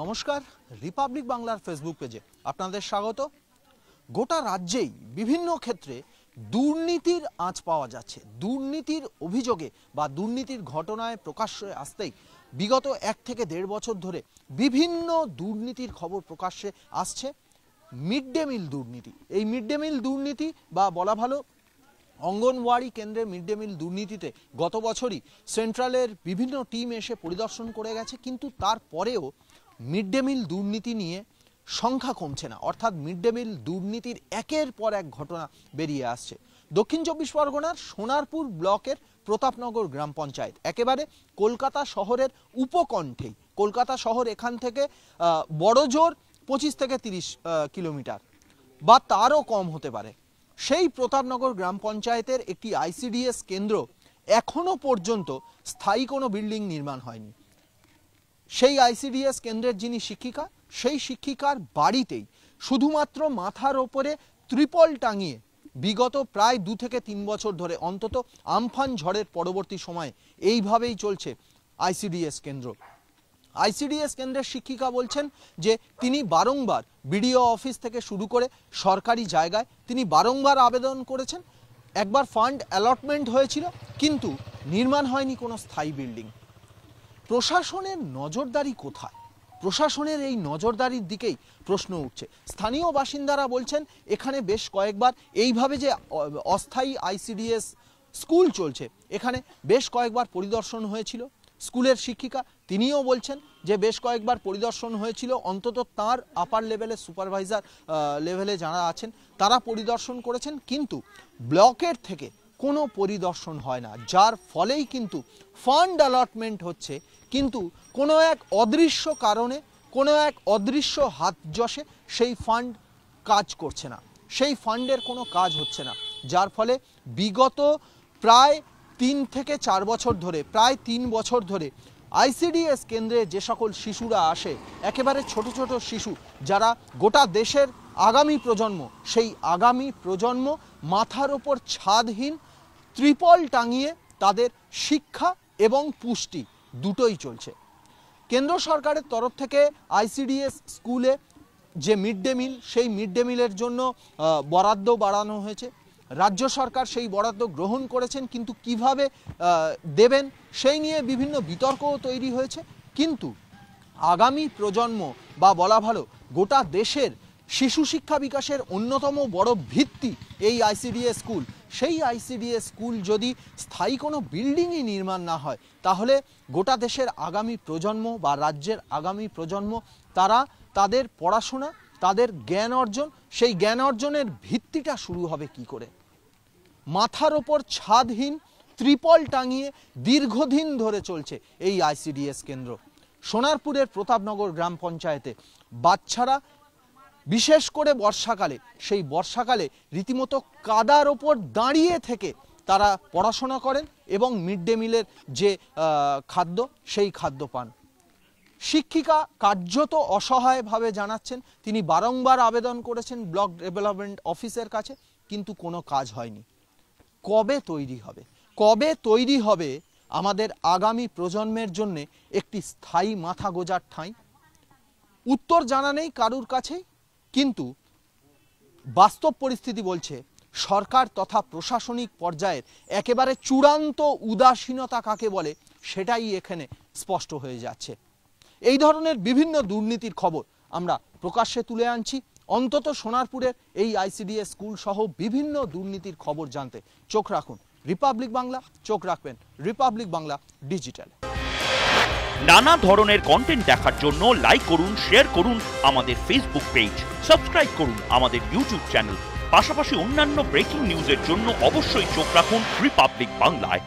নমস্কার, রিপাবলিক বাংলার ফেসবুক পেজে আপনাদের স্বাগত। গোটা রাজ্যেই বিভিন্ন ক্ষেত্রে দুর্নীতির আঁচ পাওয়া যাচ্ছে। দুর্নীতির অভিযোগে বা দুর্নীতির ঘটনায় প্রকাশ্যে আসতেই বিগত 1 থেকে 1.5 বছর ধরে বিভিন্ন দুর্নীতির খবর প্রকাশ্যে আসছে। মিড ডে মিল দুর্নীতি, এই মিড ডে মিল দুর্নীতি বা বলা ভালো অঙ্গনওয়াড়ি কেন্দ্রে মিড ডে মিল দুর্নীতিতে গত বছরই সেন্ট্রালের বিভিন্ন টিম এসে পরিদর্শন করে গেছে, কিন্তু তারপরেও মিড ডে মিল দুর্নীতি নিয়ে সংখ্যা কমছে না। অর্থাৎ মিড ডে মিল দুর্নীতির একের পর এক ঘটনা বেরিয়ে আসছে। দক্ষিণ 24 পরগনার সোনারপুর ব্লকের প্রতাপনগর গ্রাম পঞ্চায়েত, একেবারে কলকাতা শহরের উপকণ্ঠেই। কলকাতা শহর এখান থেকে বড়জোর 25 থেকে 30 কিলোমিটার বা তারও কম হতে পারে। সেই প্রতাপনগর গ্রাম পঞ্চায়েতের একটি আইসিডিএস কেন্দ্র এখনো পর্যন্ত স্থায়ী কোনো বিল্ডিং নির্মাণ হয়নি। সেই আইসিডিএস কেন্দ্রের যিনি শিক্ষিকা, সেই শিক্ষিকার বাড়িতেই শুধুমাত্র মাথার ওপরে ত্রিপল টাঙিয়ে বিগত প্রায় 2 থেকে 3 বছর ধরে, অন্তত আমফান ঝড়ের পরবর্তী সময়ে এইভাবেই চলছে আইসিডিএস কেন্দ্র। আইসিডিএস কেন্দ্রের শিক্ষিকা বলছেন যে তিনি বারংবার বিডিও অফিস থেকে শুরু করে সরকারি জায়গায় তিনি বারংবার আবেদন করেছেন। একবার ফান্ড অ্যালটমেন্ট হয়েছিল, কিন্তু নির্মাণ হয়নি কোনো স্থায়ী বিল্ডিং। প্রশাসনের নজরদারি কোথায়? প্রশাসনের এই নজরদারির দিকেই প্রশ্ন উঠছে। স্থানীয় বাসিন্দারা বলছেন এখানে বেশ কয়েকবার এইভাবে যে অস্থায়ী আইসিডিএস স্কুল চলছে, এখানে বেশ কয়েকবার পরিদর্শন হয়েছিল। স্কুলের শিক্ষিকা তিনিও বলছেন যে বেশ কয়েকবার পরিদর্শন হয়েছিল, অন্তত তার আপার লেভেলের সুপারভাইজার লেভেলে যারা আছেন তারা পরিদর্শন করেছেন, কিন্তু ব্লকের থেকে কোনো পরিদর্শন হয় না। যার ফলেই কিন্তু ফান্ড অ্যালটমেন্ট হচ্ছে, কিন্তু কোনো এক অদৃশ্য কারণে, কোনো এক অদৃশ্য হাতযশে সেই ফান্ড কাজ করছে না, সেই ফান্ডের কোনো কাজ হচ্ছে না। যার ফলে বিগত প্রায় 3 থেকে 4 বছর ধরে, প্রায় 3 বছর ধরে আইসিডিএস কেন্দ্রে যে সকল শিশুরা আসে, একেবারে ছোট ছোট শিশু, যারা গোটা দেশের আগামী প্রজন্ম, সেই আগামী প্রজন্ম মাথার ওপর ছাদহীন ত্রিপল টাঙিয়ে তাদের শিক্ষা এবং পুষ্টি দুটোই চলছে। কেন্দ্র সরকারের তরফ থেকে আইসিডিএস স্কুলে যে মিড ডে মিল, সেই মিড ডে মিলের জন্য বরাদ্দ বাড়ানো হয়েছে। রাজ্য সরকার সেই বরাদ্দ গ্রহণ করেছেন, কিন্তু কিভাবে দেবেন সেই নিয়ে বিভিন্ন বিতর্কও তৈরি হয়েছে। কিন্তু আগামী প্রজন্ম বা বলা ভালো গোটা দেশের শিশু শিক্ষা বিকাশের অন্যতম বড় ভিত্তি এই আইসিডিএস স্কুল। সেই আইসিডিএস স্কুল যদি স্থায়ী কোনো বিল্ডিংই নির্মাণ না হয়, তাহলে গোটা দেশের আগামী প্রজন্ম বা রাজ্যের আগামী প্রজন্ম তারা তাদের পড়াশোনা, তাদের জ্ঞান অর্জন, সেই জ্ঞান অর্জনের ভিত্তিটা শুরু হবে কি করে? মাথার ওপর ছাদহীন ত্রিপল টাঙিয়ে দীর্ঘদিন ধরে চলছে এই আইসিডিএস কেন্দ্র। সোনারপুরের প্রতাপনগর গ্রাম পঞ্চায়েতে বাচ্চারা বিশেষ করে বর্ষাকালে, সেই বর্ষাকালে রীতিমতো কাদার ওপর দাঁড়িয়ে থেকে তারা পড়াশোনা করেন এবং মিড ডে মিলের যে খাদ্য, সেই খাদ্য পান। শিক্ষিকা কার্যত অসহায়ভাবে জানাচ্ছেন তিনি বারংবার আবেদন করেছেন ব্লক ডেভেলপমেন্ট অফিসের কাছে, কিন্তু কোনো কাজ হয়নি। কবে তৈরি হবে? কবে তৈরি হবে আমাদের আগামী প্রজন্মের জন্য একটি স্থায়ী মাথা গোজার ঠাঁই? উত্তর জানা নেই কারুর কাছেই, কিন্তু বাস্তব পরিস্থিতি বলছে সরকার তথা প্রশাসনিক পর্যায়ের একেবারে চূড়ান্ত উদাসীনতা কাকে বলে সেটাই এখানে স্পষ্ট হয়ে যাচ্ছে। এই ধরনের বিভিন্ন দুর্নীতির খবর আমরা প্রকাশ্যে তুলে আনছি। অন্তত সোনারপুরের এই আইসিডিএস স্কুল সহ বিভিন্ন দুর্নীতির খবর জানতে চোখ রাখুন রিপাবলিক বাংলা, চোখ রাখবেন রিপাবলিক বাংলা ডিজিটাল। নানা ধরনের কন্টেন্ট দেখার জন্য লাইক করুন, শেয়ার করুন আমাদের ফেসবুক পেজ, সাবস্ক্রাইব করুন আমাদের ইউটিউব চ্যানেল। পাশাপাশি অন্যান্য ব্রেকিং নিউজের জন্য অবশ্যই চোখ রাখুন রিপাবলিক বাংলায়।